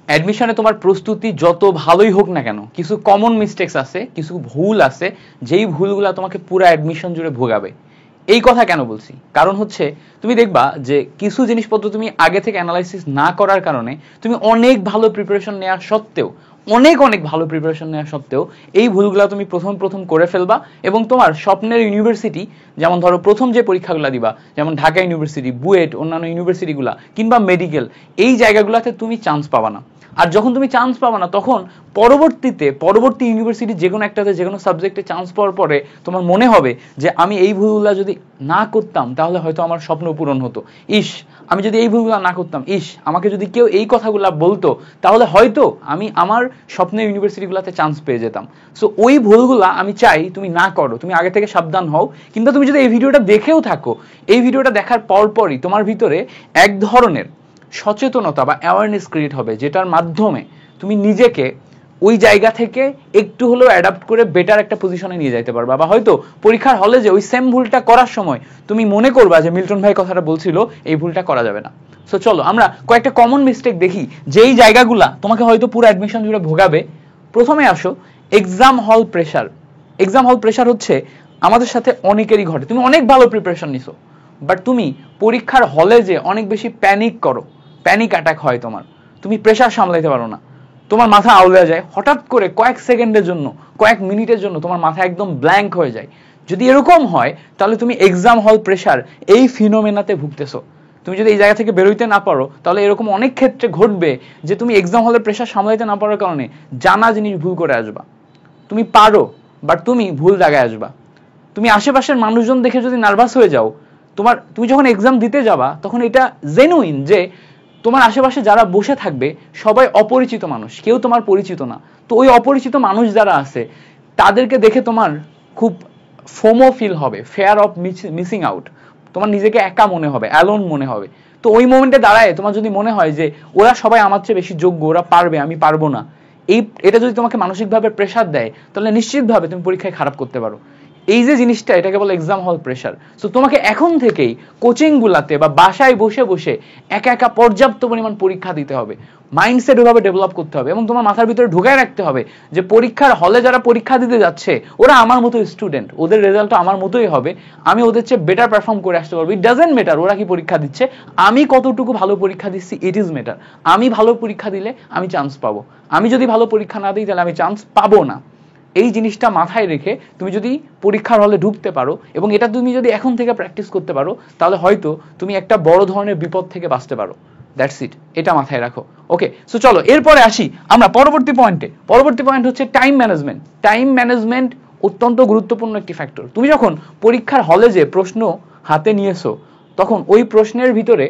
অ্যাডমিশনে তোমার প্রস্তুতি যত ভালোই হোক না কেন, কিছু কমন মিস্টেক্স আছে, কিছু ভুল আছে, যেই ভুলগুলো তোমাকে পুরো অ্যাডমিশন জুড়ে ভোগাবে। এই কথা কেন বলছি, কারণ হচ্ছে তুমি দেখবা যে কিছু জিনিসপত্র তুমি আগে থেকে অ্যানালাইসিস না করার কারণে তুমি অনেক ভালো প্রিপারেশন নেওয়া সত্ত্বেও, অনেক ভালো প্রিপারেশন নেওয়া সত্ত্বেও এই ভুলগুলো তুমি প্রথম করে ফেলবা, এবং তোমার স্বপ্নের ইউনিভার্সিটি, যেমন ধরো প্রথম যে পরীক্ষাগুলো দিবা, যেমন ঢাকা ইউনিভার্সিটি, বুয়েট, অন্যান্য ইউনিভার্সিটিগুলা কিংবা মেডিকেল, এই জায়গাগুলোতে তুমি চান্স পাবা না। আর যখন তুমি চান্স পাবা না, তখন পরবর্তী ইউনিভার্সিটি যে কোনো একটাতে যে কোনো সাবজেক্টে চান্স পাওয়ার পরে তোমার মনে হবে যে আমি এই ভুলগুলো যদি না করতাম তাহলে হয়তো আমার স্বপ্ন পূরণ হতো, ইস আমি যদি এই ভুলগুলো না করতাম, ইস আমাকে যদি কেউ এই কথাগুলো বলতো তাহলে হয়তো আমি আমার স্বপ্নের ইউনিভার্সিটিগুলোতে চান্স পেয়ে যেতাম। সো ওই ভুলগুলা আমি চাই তুমি না করো, তুমি আগে থেকে সাবধান হও। কিন্তু তুমি যদি এই ভিডিওটা দেখেও থাকো, এই ভিডিওটা দেখার পরপরই তোমার ভিতরে এক ধরনের সচেতনতা বা অ্যাওয়ারনেস ক্রিয়েট হবে, যেটার মাধ্যমে তুমি নিজেকে ওই জায়গা থেকে একটু হলেও অ্যাডাপ্ট করে বেটার একটা পজিশনে নিয়ে যাইতে পারবা। বা হয়তো পরীক্ষার হলে যে ওই সেম ভুলটা করার সময় তুমি মনে করবা যে মিল্টন ভাই কথাটা বলছিল, এই ভুলটা করা যাবে না। সো চলো আমরা কয়েকটা কমন মিস্টেক দেখি, যেই জায়গাগুলা তোমাকে হয়তো পুরো অ্যাডমিশন জুড়ে ভোগাবে। প্রথমে আসো এক্সাম হল প্রেশার। এক্সাম হল প্রেশার হচ্ছে আমাদের সাথে অনেকেরই ঘটে। তুমি অনেক ভালো প্রিপারেশন নিছো, বাট তুমি পরীক্ষার হলে যে অনেক বেশি প্যানিক করো, প্যানিক অ্যাটাক হয় তোমার, তুমি প্রেশার সামলাইতে পারো না, তোমার মাথা আউলে যায়, হঠাৎ করে কয়েক সেকেন্ডের জন্য, কয়েক মিনিটের জন্য তোমার মাথা একদম ব্ল্যাঙ্ক হয়ে যায়। যদি এরকম হয় তাহলে তুমি এক্সাম হল প্রেশার এই ফিনোমেনাতে ভুগতেছো। তুমি যদি এই জায়গা থেকে বেরোইতে না পারো তাহলে এরকম অনেক ক্ষেত্রে ঘটবে যে তুমি এক্সাম হলের প্রেশার সামলাইতে না পারার কারণে জানা জিনিস ভুল করে আসবা। তুমি পারো, বাট তুমি ভুল জায়গায় আসবা। তুমি আশেপাশের মানুষজন দেখে যদি নার্ভাস হয়ে যাও, তুমি যখন এক্সাম দিতে যাবা তখন এটা জেনুইন যে তোমার আশেপাশে যারা বসে থাকবে সবাই অপরিচিত মানুষ, কেউ তোমার পরিচিত না। তো ওই অপরিচিত মানুষ যারা আছে তাদেরকে দেখে তোমার খুব ফোমো ফিল হবে, ফেয়ার অফ মিসিং আউট, তোমার নিজেকে একা মনে হবে, অ্যালোন মনে হবে। তো ওই মোমেন্টে দাঁড়ায় তোমার যদি মনে হয় যে ওরা সবাই আমার চেয়ে বেশি যোগ্য, ওরা পারবে, আমি পারবো না, এটা যদি তোমাকে মানসিকভাবে প্রেশার দেয় তাহলে নিশ্চিতভাবে তুমি পরীক্ষায় খারাপ করতে পারো। এই যে জিনিসটা, এটাকে বলে এক্সাম হল প্রেশার। সো তোমাকে এখন থেকেই কোচিং গুলাতে বা বাসায় বসে বসে একা একা পর্যাপ্ত পরিমাণ পরীক্ষা দিতে হবে, মাইন্ডসেট ওইভাবে ডেভেলপ করতে হবে, এবং তোমার মাথার ভিতরে ঢুকায় রাখতে হবে যে পরীক্ষার হলে যারা পরীক্ষা দিতে যাচ্ছে ওরা আমার মতো স্টুডেন্ট, ওদের রেজাল্টটা আমার মতোই হবে, আমি ওদের চেয়ে বেটার পারফর্ম করে আসতে পারবো। ইট ডাজেন্ট ম্যাটার ওরা কি পরীক্ষা দিচ্ছে, আমি কতটুকু ভালো পরীক্ষা দিচ্ছি, ইট ইজ ম্যাটার। আমি ভালো পরীক্ষা দিলে আমি চান্স পাবো, আমি যদি ভালো পরীক্ষা না দিই তাহলে আমি চান্স পাবো না। এই জিনিসটা মাথায় রেখে তুমি যদি পরীক্ষার হলে ঢুকতে পারো এবং এটা তুমি যদি এখন থেকে প্র্যাকটিস করতে পারো তাহলে হয়তো তুমি একটা বড় ধরনের বিপদ থেকে বাঁচতে পারো। দ্যাটস ইট, এটা মাথায় রাখো। ওকে, সো চলো এরপরে আসি আমরা পরবর্তী পয়েন্টে। পরবর্তী পয়েন্ট হচ্ছে টাইম ম্যানেজমেন্ট। টাইম ম্যানেজমেন্ট অত্যন্ত গুরুত্বপূর্ণ একটি ফ্যাক্টর। তুমি যখন পরীক্ষার হলে যে প্রশ্ন হাতে নিয়েছো তখন ওই প্রশ্নের ভিতরে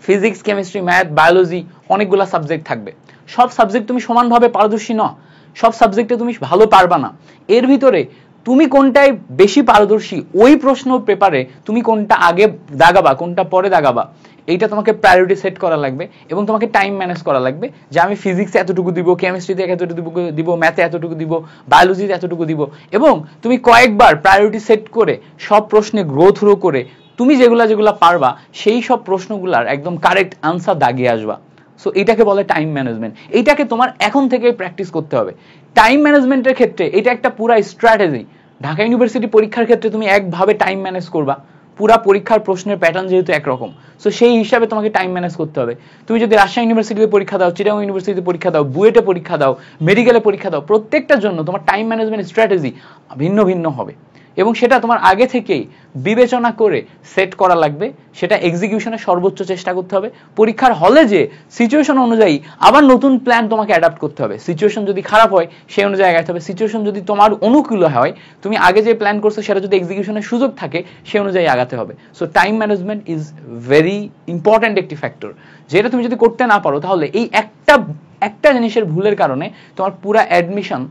ফিজিক্স, কেমিস্ট্রি, ম্যাথ, বায়োলজি অনেকগুলো সাবজেক্ট থাকবে। সব সাবজেক্ট তুমি সমানভাবে পারদর্শী নও, সব সাবজেক্টে তুমি ভালো পারবা না। এর ভিতরে তুমি কোনটায় বেশি পারদর্শী, ওই প্রশ্ন পেপারে তুমি কোনটা আগে দাগাবা, কোনটা পরে দাগাবা, এইটা তোমাকে প্রায়োরিটি সেট করা লাগবে এবং তোমাকে টাইম ম্যানেজ করা লাগবে যে আমি ফিজিক্সে এতটুকু দিব, কেমিস্ট্রিতে এতটুকু দিব, ম্যাথে এতটুকু দিব, বায়োলজিতে এতটুকু দিব। এবং তুমি কয়েকবার প্রায়োরিটি সেট করে সব প্রশ্নে গ্রো থ্রো করে তুমি যেগুলা পারবা সেই সব প্রশ্নগুলার একদম কারেক্ট আনসার দাগিয়ে আসবা। সো এটাকে বলে টাইম ম্যানেজমেন্ট। এইটাকে তোমার এখন থেকে প্র্যাকটিস করতে হবে। টাইম ম্যানেজমেন্টের ক্ষেত্রে এটা একটা পুরা স্ট্র্যাটেজি। ঢাকা ইউনিভার্সিটি পরীক্ষার ক্ষেত্রে তুমি একভাবে টাইম ম্যানেজ করবা, পুরা পরীক্ষার প্রশ্নের প্যাটার্ন যেহেতু একরকম, সো সেই হিসাবে তোমাকে টাইম ম্যানেজ করতে হবে। তুমি যদি রাজশাহী ইউনিভার্সিটিতে পরীক্ষা দাও, চিটাগং ইউনিভার্সিটিতে পরীক্ষা দাও, বুয়েটে পরীক্ষা দাও, মেডিকেলে পরীক্ষা দাও, প্রত্যেকটার জন্য তোমার টাইম ম্যানেজমেন্ট স্ট্র্যাটেজি ভিন্ন ভিন্ন হবে এবং সেটা তোমার আগে থেকেই বিবেচনা করে সেট করা লাগবে। সেটা এক্সিকিউশনের সর্বোচ্চ চেষ্টা করতে হবে। পরীক্ষার হলে যে সিচুয়েশন অনুযায়ী আবার নতুন প্ল্যান তোমাকে অ্যাডাপ্ট করতে হবে। সিচুয়েশন যদি খারাপ হয় সেই অনুযায়ী আগাতে হবে, সিচুয়েশন যদি তোমার অনুকূল হয়, তুমি আগে যে প্ল্যান করছো সেটা যদি এক্সিকিউশনের সুযোগ থাকে সেই অনুযায়ী আগাতে হবে। So time management is very important একটি ফ্যাক্টর, যেটা তুমি যদি করতে না পারো তাহলে এই একটা জিনিসের ভুলের কারণে তোমার পুরা অ্যাডমিশন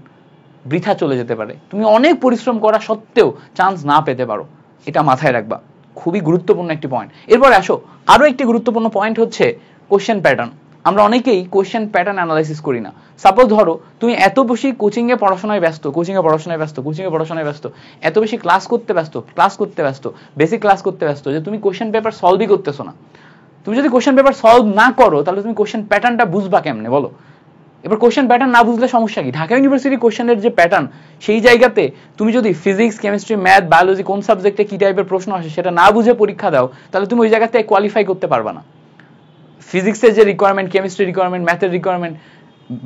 বৃথা চলে যেতে পারে। তুমি অনেক পরিশ্রম করা সত্ত্বেও চান্স না পেতে পারো, এটা মাথায় রাখবা। খুবই গুরুত্বপূর্ণ একটি পয়েন্ট। এরপরে আসো আরো একটি গুরুত্বপূর্ণ পয়েন্ট হচ্ছে কোশ্চেন প্যাটার্ন। আমরা অনেকেই কোশ্চেন প্যাটার্ন অ্যানালাইসিস করি না। সাপোজ ধরো তুমি এত বেশি কোচিংয়ে পড়াশোনায় ব্যস্ত, এত বেশি ক্লাস করতে ব্যস্ত, বেসিক ক্লাস করতে ব্যস্ত যে তুমি কোশ্চেন পেপার সলভই করতেছো না। তুমি যদি কোশ্চেন পেপার সলভ না করো তাহলে তুমি কোশ্চেন প্যাটার্নটা বুঝবা কেমনে বলো? এবার কোশ্চেন প্যাটার্ন না বুঝলে সমস্যা কি? ঢাকা ইউনিভার্সিটি কোশ্চেনের যে প্যাটার্ন, সেই জায়গাতে তুমি যদি ফিজিক্স, কেমিস্ট্রি, ম্যাথ, বায়োলজি কোন সাবজেক্টে কি টাইপের প্রশ্ন আসে সেটা না বুঝে পরীক্ষা দাও, তাহলে তুমি ওই জায়গাতে কোয়ালিফাই করতে পারবা না। ফিজিক্সের যে রিকোয়ারমেন্ট, কেমিস্ট্রি রিকোয়ারমেন্ট, ম্যাথের রিকোয়ারমেন্ট,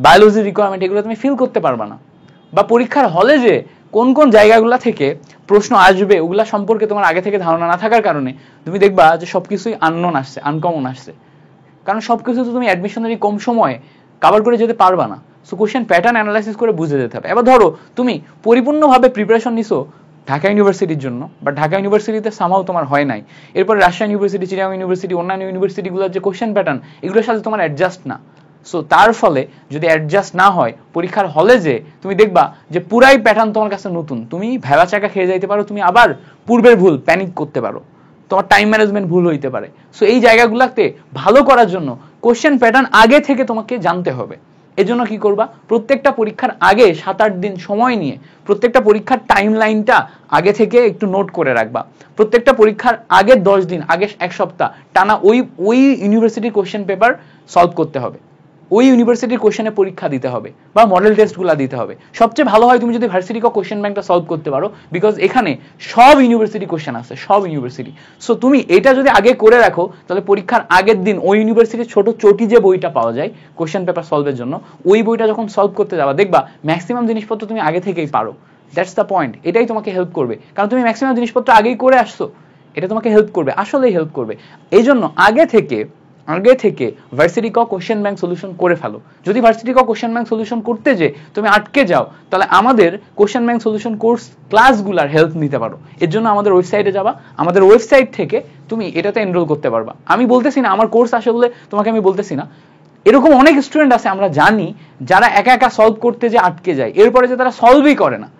বায়োলজির রিকোয়ারমেন্ট, এগুলো তুমি ফিল করতে পারবা না। বা পরীক্ষার হলে যে কোন কোন জায়গাগুলো থেকে প্রশ্ন আসবে ওগুলা সম্পর্কে তোমার আগে থেকে ধারণা না থাকার কারণে তুমি দেখবা যে সবকিছুই আননোন আসছে, আনকমন আসছে। কারণ সবকিছু তো তুমি অ্যাডমিশনারি কম সময়ে কভার করে যেতে পারবা না। সো কোশ্চেন প্যাটার্ন অ্যানালাইসিস করে বুঝে যেতে হবে। এবার ধরো তুমি পরিপূর্ণভাবে প্রিপারেশন নিছো ঢাকা ইউনিভার্সিটির জন্য, বা ঢাকা ইউনিভার্সিটিতে সামাও তোমার হয় নাই, এরপর রাজশাহী ইউনিভার্সিটি, চিটাগাং ইউনিভার্সিটি, অন্যান্য ইউনিভার্সিটিগুলোর যে কোশ্চেন প্যাটার্ন এগুলোর সাথে তোমার অ্যাডজাস্ট না। সো তার ফলে যদি অ্যাডজাস্ট না হয় পরীক্ষার হলে যে তুমি দেখবা যে পুরাই প্যাটার্ন তোমার কাছে নতুন, তুমি ভেবা চাকা খেয়ে যাইতে পারো, তুমি আবার পূর্বের ভুল প্যানিক করতে পারো, তোমার টাইম ম্যানেজমেন্ট ভুল হইতে পারে। সো এই জায়গাগুলোতে ভালো করার জন্য কোশ্চেন প্যাটার্ন আগে থেকে তোমাকে জানতে হবে। এজন্য কি করবা, প্রত্যেকটা পরীক্ষার আগে 7-8 দিন সময় নিয়ে প্রত্যেকটা পরীক্ষার টাইম লাইনটা আগে থেকে একটু নোট করে রাখবা। প্রত্যেকটা পরীক্ষার আগে 10 দিন, আগে 1 সপ্তাহ টানা ওই ইউনিভার্সিটির কোশ্চেন পেপার সলভ করতে হবে, ওই ইউনিভার্সিটির কোশ্চেনে পরীক্ষা দিতে হবে বা মডেল টেস্টগুলো দিতে হবে। সবচেয়ে ভালো হয় তুমি যদি ভার্সিটি কোশ্চেন ব্যাংকটা সলভ করতে পারো, বিকজ এখানে সব ইউনিভার্সিটি কোশ্চেন আছে, সব ইউনিভার্সিটি। সো তুমি এটা যদি আগে করে রাখো তাহলে পরীক্ষার আগের দিন ওই ইউনিভার্সিটির ছোট চটি যে বইটা পাওয়া যায় কোশ্চেন পেপার সলভের জন্য, ওই বইটা যখন সলভ করতে যাবা দেখবা ম্যাক্সিমাম জিনিসপত্র তুমি আগে থেকেই পারো। That's the point. এটাই তোমাকে হেল্প করবে, কারণ তুমি ম্যাক্সিমাম জিনিসপত্র আগেই করে আসছো। এটা তোমাকে হেল্প করবে, আসলেই হেল্প করবে। এই জন্য আগে থেকে ভার্সিটি কোশ্চেন ব্যাংক সলিউশন করে ফেলো। যদি ভার্সিটি কোশ্চেন ব্যাংক সলিউশন করতে যে তুমি আটকে যাও, তাহলে আমাদের কোশ্চেন ব্যাংক সলিউশন কোর্স ক্লাসগুলোর হেল্প নিতে পারো। এর জন্য আমাদের ওয়েবসাইটে যাবা, আমাদের ওয়েবসাইট থেকে তুমি এটাতে এনরোল করতে পারবা। আমি বলতেছি না আমার কোর্স আসে বলে তোমাকে আমি বলতেছি না, এরকম অনেক স্টুডেন্ট আছে আমরা জানি যারা একা একা সলভ করতে যে আটকে যায়, এরপরে যে তারা সলভই করে না,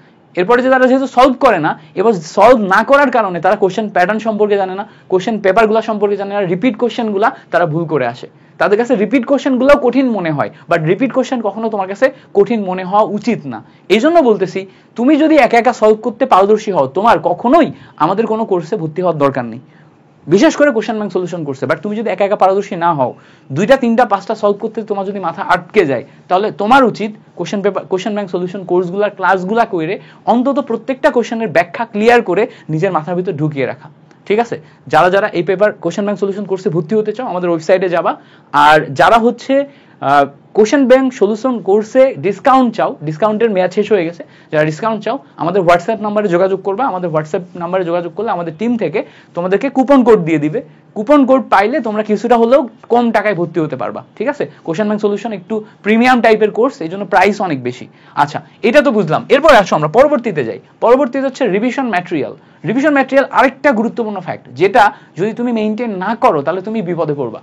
এরপরে যে তারা যেহেতু সলভ করে না, এবার সলভ না করার কারণে তারা কোশ্চেন প্যাটার্ন সম্পর্কে জানে না, কোশ্চেন পেপারগুলো সম্পর্কে জানে না, রিপিট কোশ্চেনগুলো তারা ভুল করে আসে। তাদের কাছে রিপিট কোশ্চেনগুলো কঠিন মনে হয়, বাট রিপিট কোশ্চেন কখনো তোমার কাছে কঠিন মনে হওয়া উচিত না। এই জন্য বলতেছি তুমি যদি একা একা সলভ করতে পারদর্শী হও, তোমার কখনোই আমাদের কোনো কোর্সে ভর্তি হওয়ার দরকার নেই, বিশেষ করে কোশ্চেন ব্যাংক সলিউশন কোর্সে। বাট তুমি যদি একা একা পারদর্শী না হও, 2টা 3টা 5টা সলভ করতে তোমার যদি মাথা আটকে যায়, তাহলে তোমার উচিত কোশ্চেন ব্যাংক সলিউশন কোর্সগুলোর ক্লাসগুলা করে অন্তত প্রত্যেকটা কোশ্চেনের ব্যাখ্যা ক্লিয়ার করে নিজের মাথার ভিতর ঢুকিয়ে রাখা। ঠিক আছে? যারা যারা এই পেপার কোশ্চেন ব্যাংক সলিউশন কোর্সে ভর্তি হতে চাও আমাদের ওয়েবসাইটে যাবা। আর যারা হচ্ছে কোশ্চেন ব্যাংক সলিউশন কোর্সে ডিসকাউন্ট চাও, ডিসকাউন্টের মেয়াদ শেষ হয়ে গেছে, যারা ডিসকাউন্ট চাও আমাদের হোয়াটসঅ্যাপ নাম্বারে যোগাযোগ করবা। আমাদের হোয়াটসঅ্যাপ নাম্বারে যোগাযোগ করলে আমাদের টিম থেকে তোমাদেরকে কুপন কোড দিয়ে দিবে। কুপন কোড পাইলে তোমরা কিছুটা হলেও কম টাকায় ভর্তি হতে পারবা। ঠিক আছে? কোশ্চেন ব্যাংক সলিউশন একটু প্রিমিয়াম টাইপের কোর্স, এই জন্য প্রাইস অনেক বেশি। আচ্ছা, এটা তো বুঝলাম। এরপর আসো আমরা পরবর্তীতে যাই। পরবর্তীতে হচ্ছে রিভিশন ম্যাটেরিয়াল। রিভিশন ম্যাটেরিয়াল আরেকটা গুরুত্বপূর্ণ ফ্যাক্ট, যেটা যদি তুমি মেইনটেইন না করো তাহলে তুমি বিপদে পড়বা।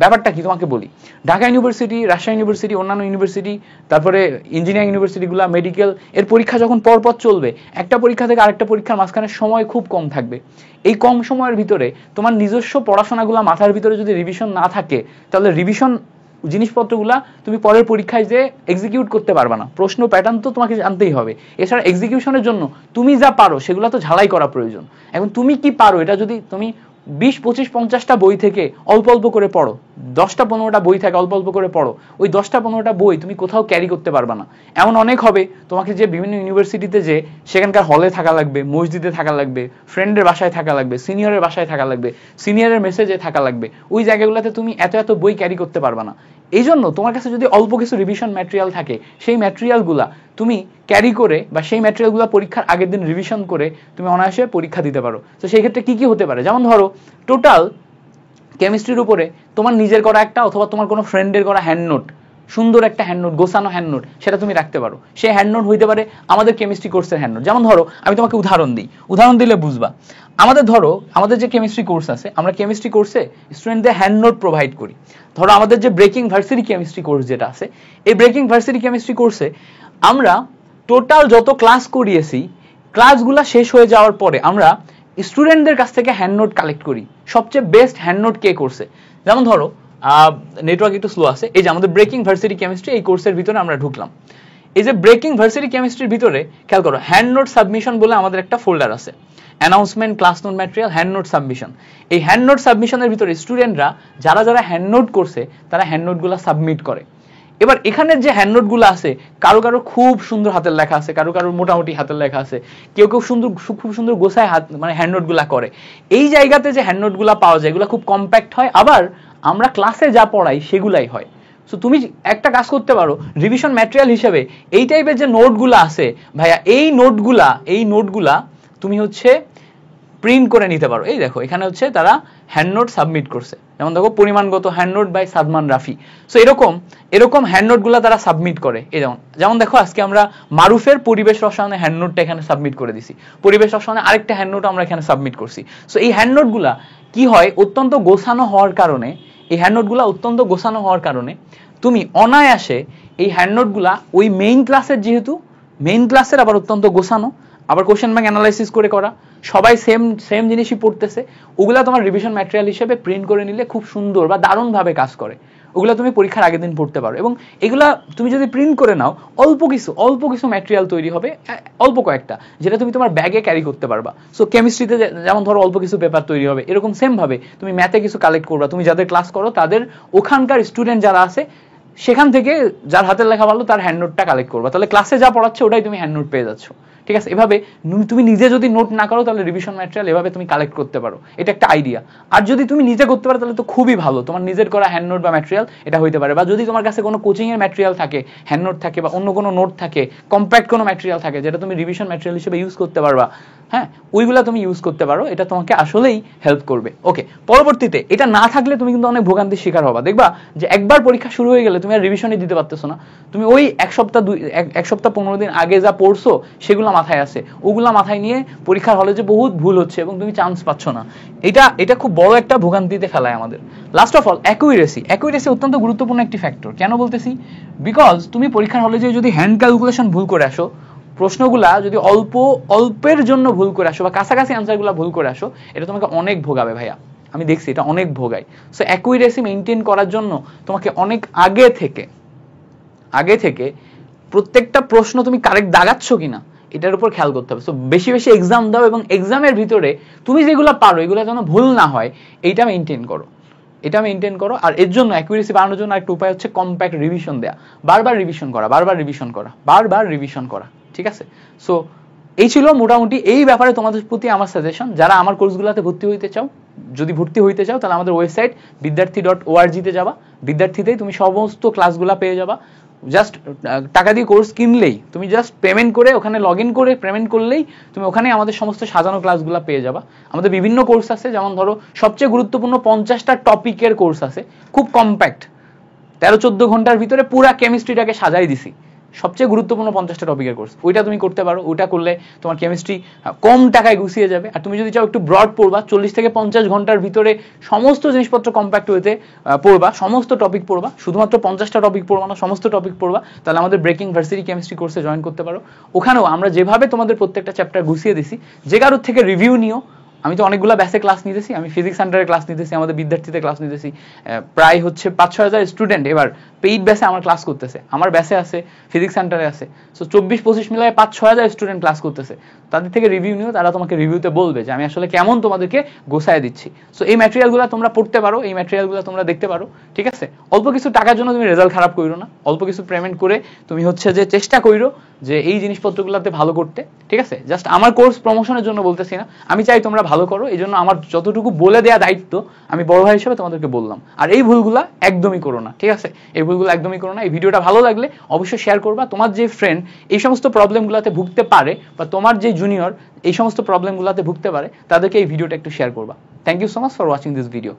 ব্যাপারটা কি তোমাকে বলি। ঢাকা ইউনিভার্সিটি, রাজশাহী ইউনিভার্সিটি, অন্যান্য ইউনিভার্সিটি, তারপরে ইঞ্জিনিয়ারিং ইউনিভার্সিটিগুলো, মেডিকেল, এর পরীক্ষা যখন পরপর চলবে, একটা পরীক্ষা থেকে আরেকটা পরীক্ষার মাঝখানে সময় খুব কম থাকবে। এই কম সময়ের ভিতরে তোমার নিজস্ব পড়াশোনাগুলো মাথার ভিতরে যদি রিভিশন না থাকে, তাহলে রিভিশন জিনিসপত্রগুলা তুমি পরের পরীক্ষায় যে এক্সিকিউট করতে পারবা না। প্রশ্ন প্যাটার্ন তো তোমাকে জানতেই হবে। এছাড়া এক্সিকিউশনের জন্য তুমি যা পারো সেগুলো তো ঝালাই করা প্রয়োজন। এখন তুমি কি পারো এটা যদি তুমি 20, 25, 50টা বই থেকে অল্প অল্প করে পড়ো, 10টা 15টা বই থেকে অল্প অল্প করে পড়ো, ওই 10টা 15টা বই তুমি কোথাও ক্যারি করতে পারবা না। এমন অনেক হবে তোমাকে যে বিভিন্ন ইউনিভার্সিটিতে যে সেখানকার হলে থাকা লাগবে, মসজিদে থাকা লাগবে, ফ্রেন্ডের বাসায় থাকা লাগবে, সিনিয়রের বাসায় থাকা লাগবে, সিনিয়রের মেসেজে থাকা লাগবে, ওই জায়গাগুলোতে তুমি এত এত বই ক্যারি করতে পারবা না। এই জন্য তোমার কাছে যদি অল্প কিছু রিভিশন ম্যাটেরিয়াল থাকে, সেই ম্যাটেরিয়ালগুলা তুমি ক্যারি করে বা সেই ম্যাটেরিয়ালগুলো পরীক্ষার আগের দিন রিভিশন করে তুমি অনায়াসে পরীক্ষা দিতে পারো। তো সেই ক্ষেত্রে কি কি হতে পারে, যেমন ধরো টোটাল কেমিস্ট্রির উপরে তোমার নিজের করা একটা অথবা তোমার কোনো ফ্রেন্ডের করা হ্যান্ড নোট, সুন্দর একটা হ্যান্ড নোট, গোছানো হ্যান্ড নোট, সেটা তুমি রাখতে পারো। সেই হ্যান্ড নোট হইতে পারে আমাদের কেমিস্ট্রি কোর্সের হ্যান্ড নোট। যেমন ধরো আমি তোমাকে উদাহরণ দিলে বুঝবা। আমাদের যে কেমিস্ট্রি কোর্স আছে, আমরা কেমিস্ট্রি কোর্সে স্টুডেন্টদের হ্যান্ড নোট প্রোভাইড করি। ধরো আমাদের যে ব্রেকিং ভার্সিটি কেমিস্ট্রি কোর্স যেটা আছে, এই ব্রেকিং ভার্সিটি কেমিস্ট্রি কোর্সে আমরা টোটাল যত ক্লাস করিয়েছি, ক্লাসগুলো শেষ হয়ে যাওয়ার পরে আমরা স্টুডেন্টদের কাছ থেকে হ্যান্ড নোট কালেক্ট করি। সবচেয়ে বেস্ট হ্যান্ড নোট কে করছে, যেমন ধরো নেটওয়ার্ক একটু স্লো আছে, এই যে আমাদের ব্রেকিং ভার্সিটি কেমিস্ট্রি এই কোর্সের ভিতরে আমরা ঢুকলাম। এই যে ব্রেকিং ভার্সিটি কেমিস্ট্রির ভিতরে খেয়াল করো, হ্যান্ড নোট সাবমিশন বলে আমাদের একটা ফোল্ডার আছে। Announcement, class note material, hand note submission. এই হ্যান্ড নোট সাবমিশনের ভিতরে স্টুডেন্টরা যারা যারা হ্যান্ড নোট করছে তারা হ্যান্ড নোটগুলো সাবমিট করে। এবার এখানের যে হ্যান্ড নোটগুলো আছে, কারো কারো খুব সুন্দর হাতের লেখা আছে, কারো কারো মোটামুটি হাতের লেখা আছে, কেউ কেউ খুব সুন্দর গোছায় হাত মানে হ্যান্ড নোটগুলা করে। এই জায়গাতে যে হ্যান্ড নোটগুলা পাওয়া যায় এগুলো খুব কম্প্যাক্ট হয়, আবার আমরা ক্লাসে যা পড়াই সেগুলাই হয়। সো তুমি একটা কাজ করতে পারো, রিভিশন ম্যাটেরিয়াল হিসেবে এই টাইপের যে নোটগুলা আছে ভাইয়া, এই নোটগুলা তুমি হচ্ছে প্রিন্ট করে নিতে পারো। এই দেখো এখানে হচ্ছে তারা হ্যান্ড নোট সাবমিট করছে, যেমন দেখো পরিমাণগত hand note by Sadman Rafi. So এরকম হ্যান্ড নোটগুলো তারা সাবমিট করে। এই যেমন দেখো আজকে আমরা মারুফের পরিবেশ রসায়নে হ্যান্ড নোটটা এখানে সাবমিট করে দিছি, পরিবেশ রসায়নে আরেকটা হ্যান্ড নোট আমরা এখানে সাবমিট করছি। সো এই হ্যান্ড নোটগুলা কি হয়, অত্যন্ত গোছানো হওয়ার কারণে, এই হ্যান্ড নোটগুলা অত্যন্ত গোছানো হওয়ার কারণে তুমি অনায়াসে এই হ্যান্ড নোটগুলা ওই মেইন ক্লাসের, যেহেতু মেইন ক্লাসের আবার অত্যন্ত গোছানো, আবার কোশ্চেন ব্যাংক অ্যানালাইসিস করে করা, সবাই সেম জিনিসই পড়তেছে, ওগুলা তোমার রিভিশন ম্যাটেরিয়াল হিসেবে প্রিন্ট করে নিলে খুব সুন্দর বা দারুণভাবে কাজ করে। ওগুলা তুমি পরীক্ষার আগের দিন পড়তে পারো, এবং এগুলা তুমি যদি প্রিন্ট করে নাও অল্প কিছু ম্যাটেরিয়াল তৈরি হবে, অল্প কয়েকটা, যেটা তুমি তোমার ব্যাগে ক্যারি করতে পারবা। সো কেমিস্ট্রিতে যেমন ধরো অল্প কিছু পেপার তৈরি হবে, এরকম সেম ভাবে তুমি ম্যাথে কিছু কালেক্ট করবা, তুমি যাদের ক্লাস করো তাদের ওখানকার স্টুডেন্ট যারা আছে সেখান থেকে যার হাতের লেখা ভালো তার হ্যান্ড নোটটা কালেক্ট করবা, তাহলে ক্লাসে যা পড়াচ্ছে ওটাই তুমি হ্যান্ড নোট পেয়ে যাচ্ছ। ঠিক আছে, এভাবে তুমি নিজে যদি নোট না করো তাহলে রিভিশন ম্যাটেরিয়াল এভাবে তুমি কালেক্ট করতে পারো, এটা একটা আইডিয়া। আর যদি তুমি নিজে করতে পারো তাহলে তো খুবই ভালো, তোমার নিজের করা হ্যান্ড নোট বা ম্যাটেরিয়াল এটা হইতে পারে। বা যদি তোমার কাছে কোনো কোচিং এর ম্যাটেরিয়াল থাকে, হ্যান্ড নোট থাকে বা অন্য কোনো নোট থাকে, কম্প্যাক্ট কোনো ম্যাটেরিয়াল থাকে যেটা তুমি রিভিশন ম্যাটেরিয়াল হিসেবে ইউজ করতে পারবা, হ্যাঁ, ওইগুলা তুমি ইউজ করতে পারো, এটা তোমাকে আসলেই হেল্প করবে। ওকে, পরবর্তীতে এটা না থাকলে তুমি কিন্তু অনেক ভোগান্তির শিকার হবা। দেখবা যে একবার পরীক্ষা শুরু হয়ে গেলে তুমি আর রিভিশনই দিতে পারতেছো না, তুমি ওই এক সপ্তাহ 15 দিন আগে যা পড়ছো সেগুলো মাথায় আছে, ওগুলা মাথায় নিয়ে পরীক্ষার হলে যে বহুত ভুল হচ্ছে এবং তুমি চান্স পাচ্ছ না, এটা খুব বড় একটা ভোগান্তিতে ফেলায় আমাদের। লাস্ট অফ অল অ্যাকুরেসি অত্যন্ত গুরুত্বপূর্ণ একটি ফ্যাক্টর। কেন বলতেছি, বিকজ তুমি পরীক্ষার হলে যে যদি হ্যান্ড ক্যালকুলেশন ভুল করে আসো, প্রশ্নগুলা যদি অল্পের জন্য ভুল করে আসো বা কাছাকাছি আনসারগুলো ভুল করে আসো, এটা তোমাকে অনেক ভোগাবে ভাইয়া, আমি দেখছি এটা অনেক ভোগায়। সো অ্যাকুরেসি মেইনটেইন করার জন্য তোমাকে অনেক আগে থেকে প্রত্যেকটা প্রশ্ন তুমি কারেক্ট দাগাচ্ছ কিনা এটার উপর খেয়াল করতে হবে। সো বেশি এক্সাম দাও এবং এক্সামের ভিতরে তুমি যেগুলো পারো এগুলো যেন ভুল না হয় এটা মেইনটেইন করো। আর এর জন্য অ্যাকুরেসি বাড়ানোর জন্য একটা উপায় হচ্ছে কম্প্যাক্ট রিভিশন দেয়া, বারবার রিভিশন করা। ঠিক আছে, সো এই ছিল মোটামুটি এই ব্যাপারে তোমাদের প্রতি আমার সাজেশন। যারা আমার কোর্সগুলোতে ভর্তি হইতে চাও তাহলে আমাদের ওয়েবসাইট বিদ্যার্থী.org তে যাবা, বিদ্যার্থীতেই তুমি সমস্ত ক্লাসগুলো পেয়ে যাবা। জাস্ট টাকা দিয়ে কোর্স কিনলেই, তুমি জাস্ট পেমেন্ট করে ওখানে লগ ইন করে পেমেন্ট করলেই তুমি ওখানে আমাদের সমস্ত সাজানো ক্লাসগুলো পেয়ে যাবা। আমাদের বিভিন্ন কোর্স আছে, যেমন ধরো সবচেয়ে গুরুত্বপূর্ণ 50টা টপিকের কোর্স আছে, খুব কম্প্যাক্ট 13-14 ঘন্টার ভিতরে পুরা কেমিস্ট্রিটাকে সাজাই দিছি, সবচেয়ে গুরুত্বপূর্ণ 50টা টপিকের কোর্স, ওইটা তুমি করতে পারো। ওইটা করলে তোমার কেমিস্ট্রি কম টাকায় গুছিয়ে যাবে। আর তুমি যদি চাও একটু ব্রড পড়বা, 40 থেকে 50 ঘন্টার ভিতরে সমস্ত জিনিসপত্র কম্প্যাক্ট হইতে পড়বা, সমস্ত টপিক পড়বা, শুধুমাত্র 50টা টপিক পড়বা না, সমস্ত টপিক পড়বা, তাহলে আমাদের ব্রেকিং ভার্সিটি কেমিস্ট্রি কোর্সে জয়েন করতে পারো। ওখানেও আমরা যেভাবে তোমাদের প্রত্যেকটা চ্যাপ্টার গুছিয়ে দিছি, যে কারোর থেকে রিভিউ নিও। আমি তো অনেকগুলো ব্যাচে ক্লাস নিতেছি, আমি ফিজিক্স সেন্টারে ক্লাস নিতেছি, আমাদের বিদ্যার্থীতে ক্লাস নিতেছি, প্রায় হচ্ছে 5-6 হাজার স্টুডেন্ট এবার পেইড ব্যাচে আমার ক্লাস করতেছে, আমার ব্যাচে আছে, ফিজিক্স সেন্টারে আছে। সো 24-25 মিলায় 5-6 হাজার স্টুডেন্ট ক্লাস করতেছে, তাদের থেকে রিভিউ নিও, তারা তোমাকে রিভিউতে বলবে যে আমি আসলে কেমন তোমাদেরকে গোছায় দিচ্ছি। সো এই ম্যাটেরিয়ালগুলো তোমরা পড়তে পারো, এই ম্যাটেরিয়ালগুলো তোমরা দেখতে পারো। ঠিক আছে, অল্প কিছু টাকার জন্য তুমি রেজাল্ট খারাপ করো না, অল্প কিছু পেমেন্ট করে তুমি হচ্ছে যে চেষ্টা করো যে এই জিনিসপত্রগুলোতে ভালো করতে। ঠিক আছে, জাস্ট আমার কোর্স প্রমোশনের জন্য বলতেছি না, আমি চাই তোমরা ভালো করো, এই জন্য আমার যতটুকু বলে দেওয়া দায়িত্ব আমি বড় ভাই হিসেবে তোমাদেরকে বললাম। আর এই ভুলগুলা একদমই করো না, ঠিক আছে, এই ভুলগুলো একদমই করো না। এই ভিডিওটা ভালো লাগলে অবশ্যই শেয়ার করবা, তোমার যে ফ্রেন্ড এই সমস্ত প্রবলেমগুলোতে ভুগতে পারে বা তোমার যে জুনিয়র এই সমস্ত প্রবলেমগুলোতে ভুগতে পারে তাদেরকে এই ভিডিওটা একটু শেয়ার করবা। Thank you so much for watching this video.